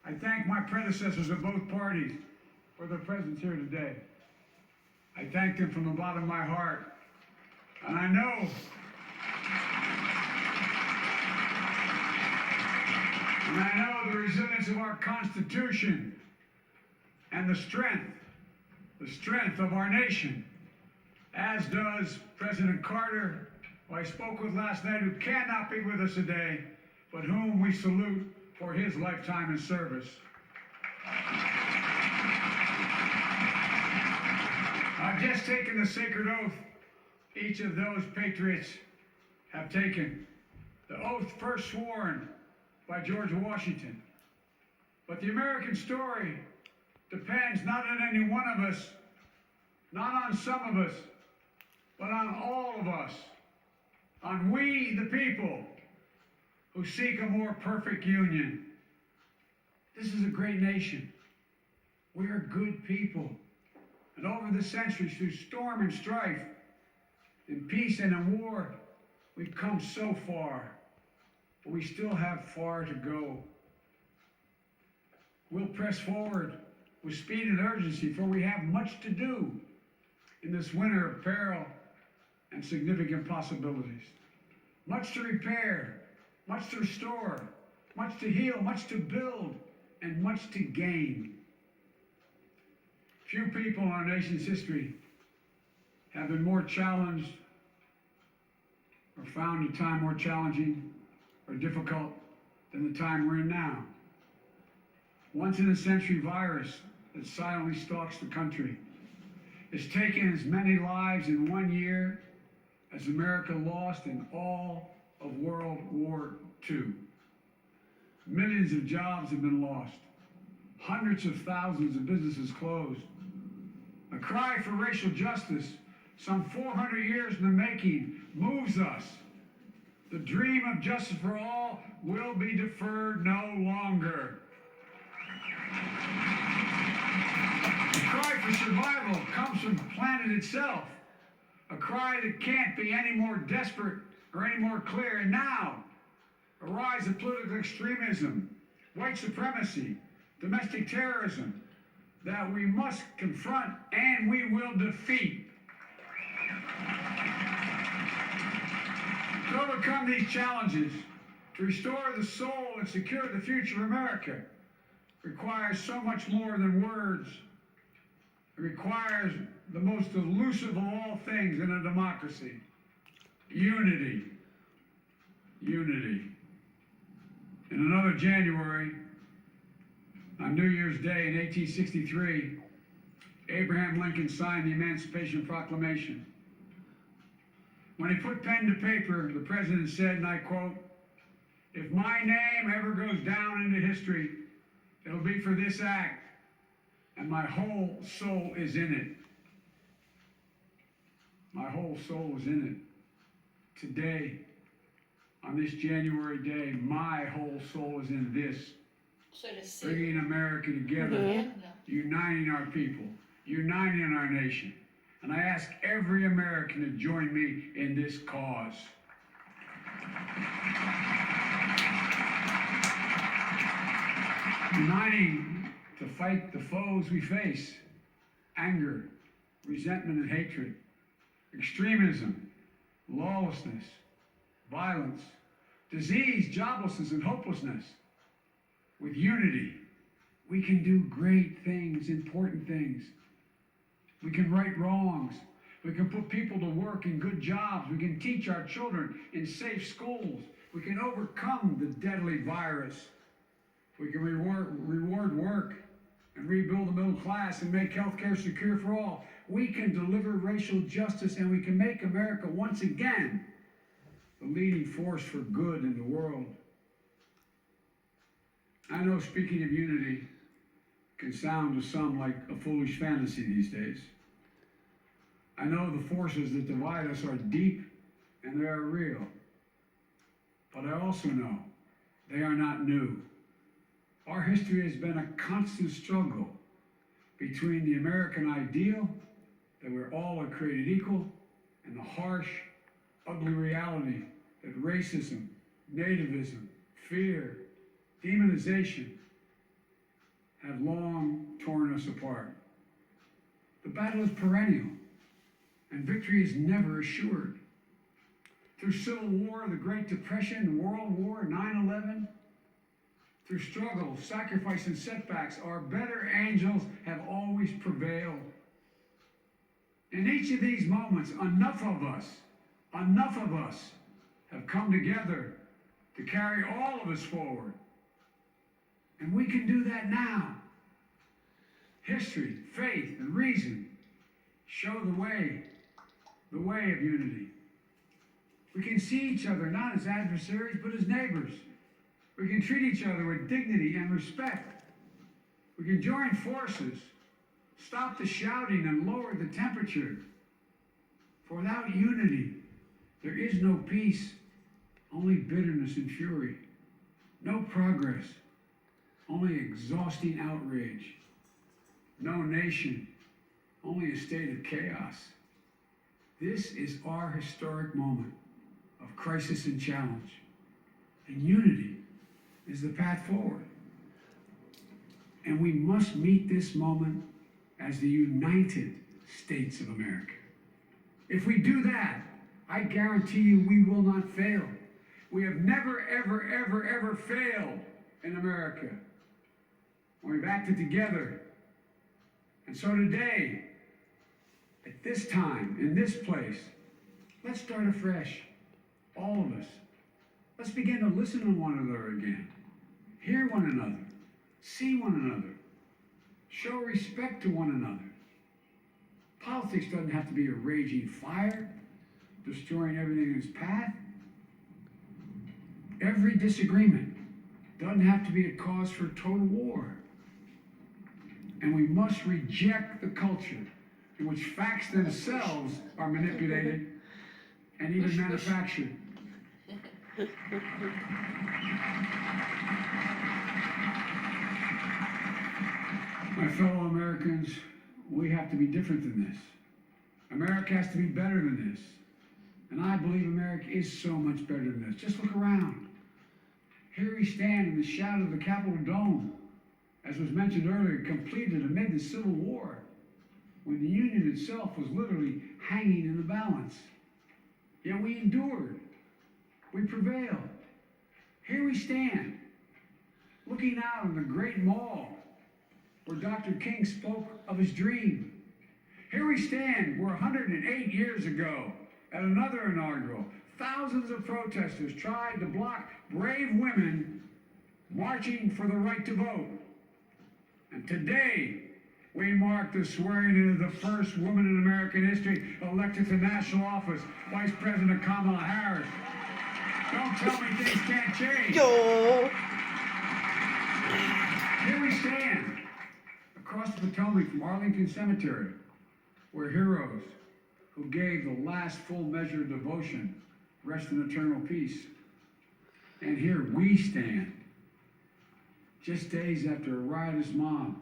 I thank my predecessors of both parties for their presence here today. I thank them from the bottom of my heart. And I know the resilience of our Constitution and the strength of our nation, as does President Carter, who I spoke with last night, who cannot be with us today, but whom we salute for his lifetime in service. I've just taken the sacred oath each of those patriots have taken. The oath first sworn by George Washington. But the American story depends not on any one of us, not on some of us, but on all of us, on we the people who seek a more perfect union. This is a great nation. We are good people. And over the centuries, through storm and strife, in peace and in war, we've come so far, but we still have far to go. We'll press forward with speed and urgency, for we have much to do in this winter of peril and significant possibilities. Much to repair, much to restore, much to heal, much to build, and much to gain. Few people in our nation's history have been more challenged or found a time more challenging or difficult than the time we're in now. Once-in-a-century virus that silently stalks the country has taken as many lives in 1 year as America lost in all of World War II. Millions of jobs have been lost. Hundreds of thousands of businesses closed. A cry for racial justice, some 400 years in the making, moves us. The dream of justice for all will be deferred no longer. The cry for survival comes from the planet itself. A cry that can't be any more desperate or any more clear. And now, a rise of political extremism, white supremacy, domestic terrorism, that we must confront and we will defeat. To overcome these challenges, to restore the soul and secure the future of America, requires so much more than words. It requires the most elusive of all things in a democracy: unity. Unity. In another January, on New Year's Day in 1863, Abraham Lincoln signed the Emancipation Proclamation. When he put pen to paper, the president said, and I quote, "If my name ever goes down into history, it'll be for this act, and my whole soul is in it." My whole soul is in it. Today, on this January day, my whole soul is in this. Bringing America together, uniting our people, uniting our nation. And I ask every American to join me in this cause. Uniting to fight the foes we face: anger, resentment and hatred, extremism, lawlessness, violence, disease, joblessness, and hopelessness. With unity, we can do great things, important things. We can right wrongs. We can put people to work in good jobs. We can teach our children in safe schools. We can overcome the deadly virus. We can reward work and rebuild the middle class and make healthcare secure for all. We can deliver racial justice, and we can make America once again the leading force for good in the world. I know speaking of unity can sound to some like a foolish fantasy these days. I know the forces that divide us are deep and they are real. But I also know they are not new. Our history has been a constant struggle between the American ideal that we're all are created equal and the harsh, ugly reality that racism, nativism, fear, demonization, have long torn us apart. The battle is perennial, and victory is never assured. Through Civil War, the Great Depression, World War, 9/11, through struggle, sacrifice, and setbacks, our better angels have always prevailed. In each of these moments, enough of us have come together to carry all of us forward. And we can do that now. History, faith, and reason show the way of unity. We can see each other not as adversaries, but as neighbors. We can treat each other with dignity and respect. We can join forces, stop the shouting, and lower the temperature. For without unity, there is no peace, only bitterness and fury. No progress, only exhausting outrage. No nation, only a state of chaos. This is our historic moment of crisis and challenge. And unity is the path forward. And we must meet this moment as the United States of America. If we do that, I guarantee you we will not fail. We have never, ever, ever, ever failed in America. We've acted together. And so today, at this time, in this place, let's start afresh. All of us. Let's begin to listen to one another again. Hear one another. See one another. Show respect to one another. Politics doesn't have to be a raging fire, destroying everything in its path. Every disagreement doesn't have to be a cause for total war. And we must reject the culture in which facts themselves are manipulated and even manufactured. My fellow Americans, we have to be different than this. America has to be better than this. And I believe America is so much better than this. Just look around. Here we stand in the shadow of the Capitol Dome, as was mentioned earlier, completed amid the Civil War, when the Union itself was literally hanging in the balance. Yet we endured. We prevailed. Here we stand, looking out on the great mall where Dr. King spoke of his dream. Here we stand where 108 years ago, at another inaugural, thousands of protesters tried to block brave women marching for the right to vote. And today, we mark the swearing in of the first woman in American history elected to national office, Vice President Kamala Harris. Don't tell me things can't change. Yo. Here we stand, across the Potomac from Arlington Cemetery, where heroes who gave the last full measure of devotion rest in eternal peace. And here we stand, just days after a riotous mob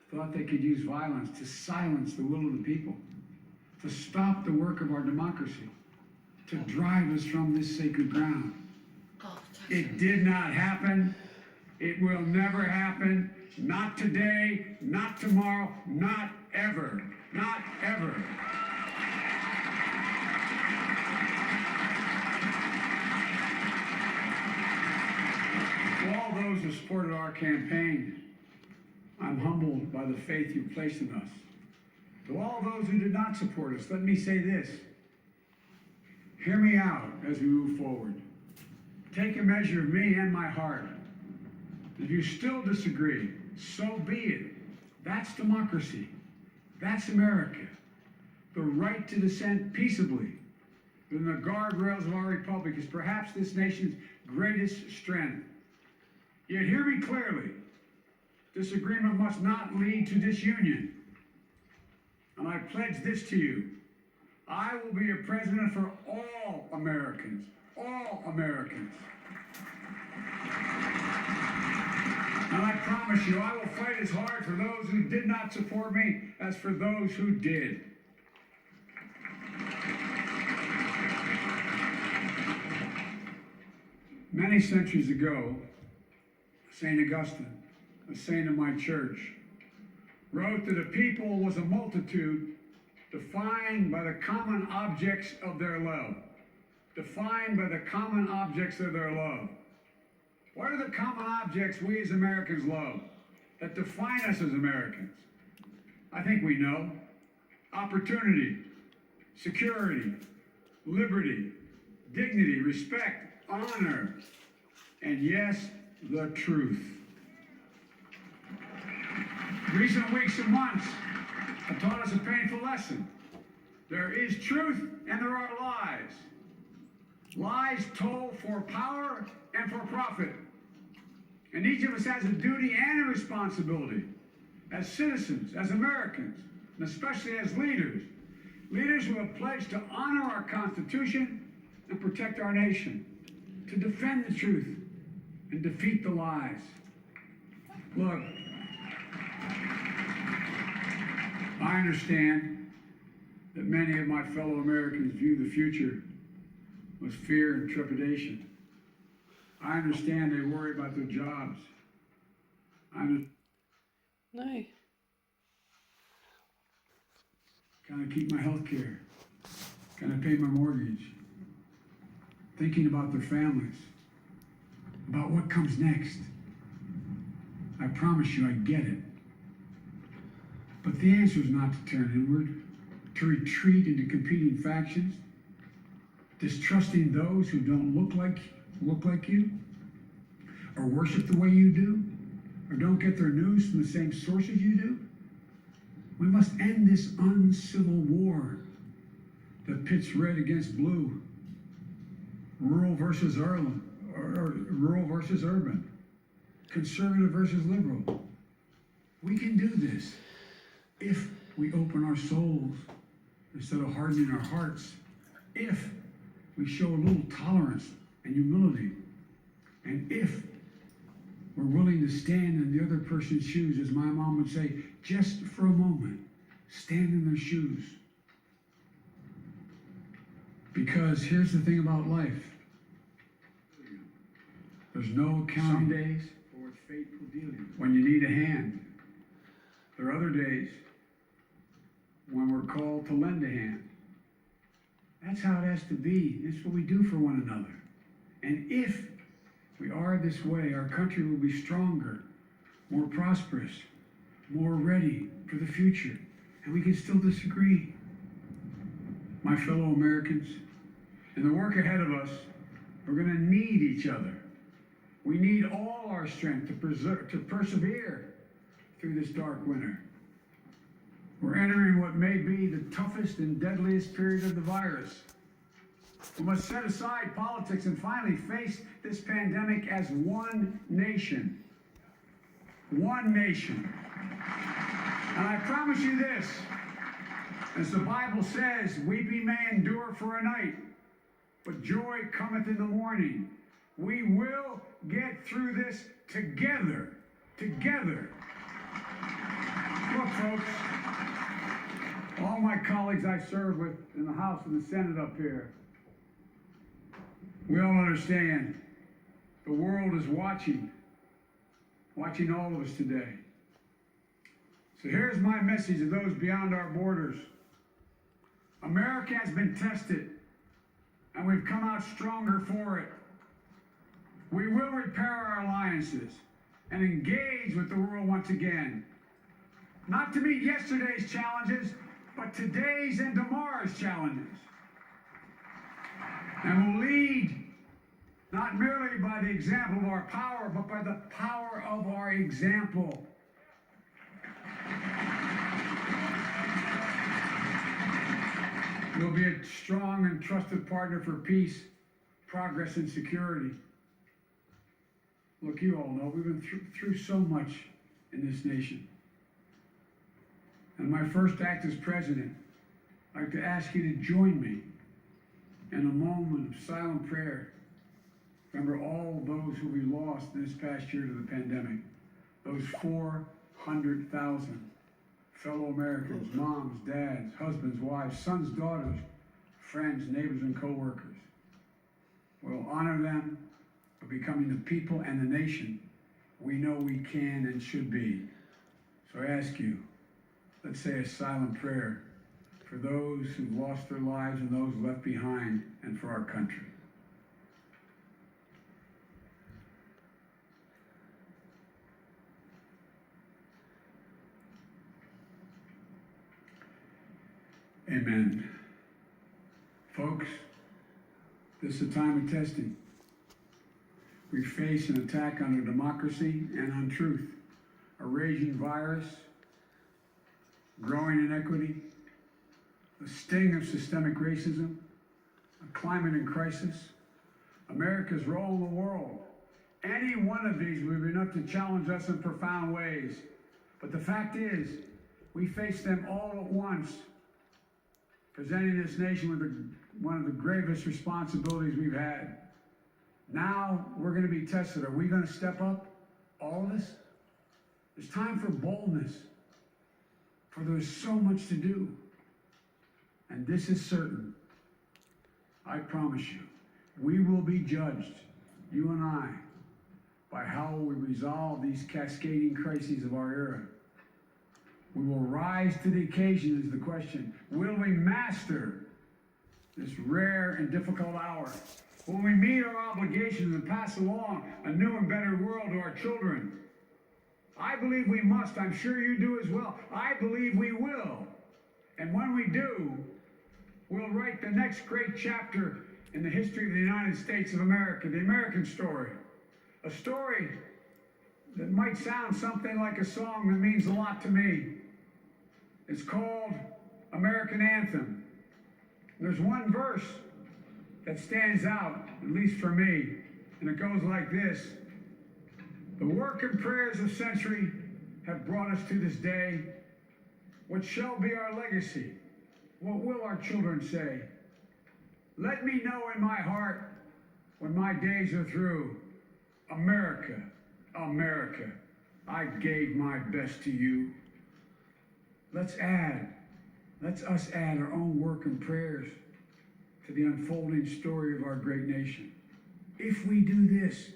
thought they could use violence to silence the will of the people, to stop the work of our democracy, to drive us from this sacred ground. It did not happen. It will never happen. Not today, not tomorrow, not ever. Not ever. To all those who supported our campaign, I'm humbled by the faith you placed in us. To all those who did not support us, let me say this. Hear me out as we move forward. Take a measure of me and my heart. If you still disagree, so be it. That's democracy. That's America. The right to dissent peaceably within the guardrails of our republic is perhaps this nation's greatest strength. Yet hear me clearly. Disagreement must not lead to disunion. And I pledge this to you. I will be a president for all Americans. All Americans. And I promise you, I will fight as hard for those who did not support me as for those who did. Many centuries ago, St. Augustine a saint of my church, wrote that a people was a multitude defined by the common objects of their love. Defined by the common objects of their love. What are the common objects we as Americans love that define us as Americans? I think we know. Opportunity, security, liberty, dignity, respect, honor, and yes, the truth. Recent weeks and months have taught us a painful lesson. There is truth and there are lies. Lies told for power and for profit. And each of us has a duty and a responsibility as citizens, as Americans, and especially as leaders. Leaders who have pledged to honor our Constitution and protect our nation, to defend the truth and defeat the lies. Look, I understand that many of my fellow Americans view the future with fear and trepidation. I understand they worry about their jobs. Nee. Can I keep my health care? Can I pay my mortgage? Thinking about their families, about what comes next. I promise you I get it. But the answer is not to turn inward, to retreat into competing factions, distrusting those who don't look like you, or worship the way you do, or don't get their news from the same sources you do. We must end this uncivil war that pits red against blue, rural versus urban, conservative versus liberal. We can do this if we open our souls instead of hardening our hearts, if we show a little tolerance and humility, and if we're willing to stand in the other person's shoes, as my mom would say, just for a moment, stand in their shoes. Because here's the thing about life. There's no accounting. Some days for fateful dealings, when you need a hand. There are other days when we're called to lend a hand. That's how it has to be. It's what we do for one another. And if we are this way, our country will be stronger, more prosperous, more ready for the future. And we can still disagree. My fellow Americans, in the work ahead of us, we're going to need each other. We need all our strength to persevere through this dark winter. We're entering what may be the toughest and deadliest period of the virus. We must set aside politics and finally face this pandemic as one nation. One nation. And I promise you this, as the Bible says, weeping may endure for a night, but joy cometh in the morning. We will get through this together. Together. Look, folks, all my colleagues I serve with in the House and the Senate up here, we all understand the world is watching all of us today. So here's my message to those beyond our borders. America has been tested, and we've come out stronger for it. We will repair our alliances and engage with the world once again. Not to meet yesterday's challenges, but today's and tomorrow's challenges. And we'll lead not merely by the example of our power, but by the power of our example. We'll be a strong and trusted partner for peace, progress, and security. Look, you all know we've been through so much in this nation. And my first act as president, I'd like to ask you to join me in a moment of silent prayer. Remember all those who we lost this past year to the pandemic. Those 400,000 fellow Americans, moms, dads, husbands, wives, sons, daughters, friends, neighbors, and co-workers. We'll honor them for becoming the people and the nation we know we can and should be. So I ask you, let's say a silent prayer for those who've lost their lives and those left behind, and for our country. Amen. Folks, this is a time of testing. We face an attack on our democracy and on truth, a raging virus, growing inequity, the sting of systemic racism, a climate in crisis, America's role in the world. Any one of these would be enough to challenge us in profound ways. But the fact is, we face them all at once, presenting this nation with one of the gravest responsibilities we've had. Now we're going to be tested. Are we going to step up, all of us? It's time for boldness, for there's so much to do. And this is certain. I promise you, we will be judged, you and I, by how we resolve these cascading crises of our era. We will rise to the occasion is the question. Will we master this rare and difficult hour? Will we meet our obligations and pass along a new and better world to our children? I believe we must. I'm sure you do as well. I believe we will. And when we do, we'll write the next great chapter in the history of the United States of America, the American story. A story that might sound something like a song that means a lot to me. It's called American Anthem. There's one verse that stands out, at least for me, and it goes like this. The work and prayers of century have brought us to this day. What shall be our legacy? What will our children say? Let me know in my heart when my days are through. America, America, I gave my best to you. Let's us add our own work and prayers to the unfolding story of our great nation. If we do this,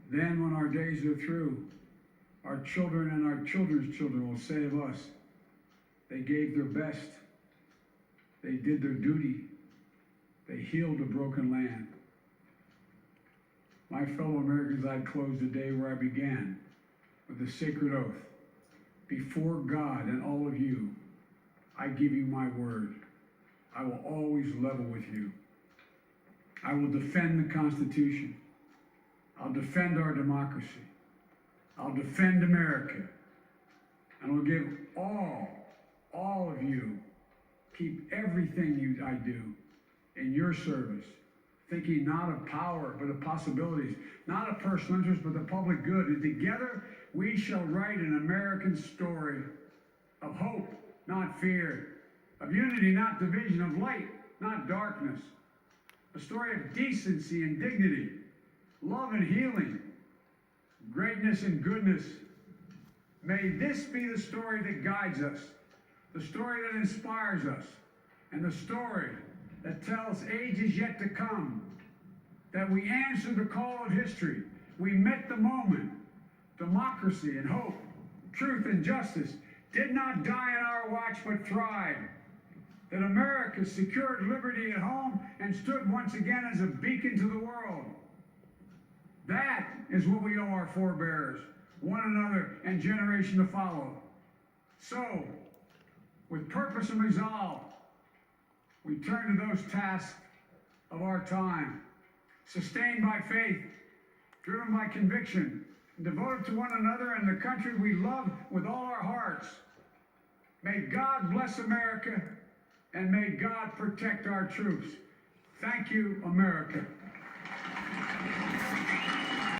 then when our days are through, our children and our children's children will say of us, they gave their best, they did their duty, they healed a broken land. My fellow Americans, I'd close the day where I began, with the sacred oath. Before God and all of you, I give you my word. I will always level with you. I will defend the Constitution. I'll defend our democracy. I'll defend America. And I'll give all of you, keep everything I do in your service, thinking not of power, but of possibilities, not of personal interest, but the public good. And together, we shall write an American story of hope, not fear, of unity, not division, of light, not darkness, a story of decency and dignity, love and healing, greatness and goodness. May this be the story that guides us, the story that inspires us, and the story that tells ages yet to come that we answered the call of history. We met the moment. Democracy and hope, truth and justice did not die in our watch but thrived. That America secured liberty at home and stood once again as a beacon to the world. That is what we owe our forebears, one another, and generation to follow. So, with purpose and resolve, we turn to those tasks of our time, sustained by faith, driven by conviction, and devoted to one another and the country we love with all our hearts. May God bless America, and may God protect our troops. Thank you, America.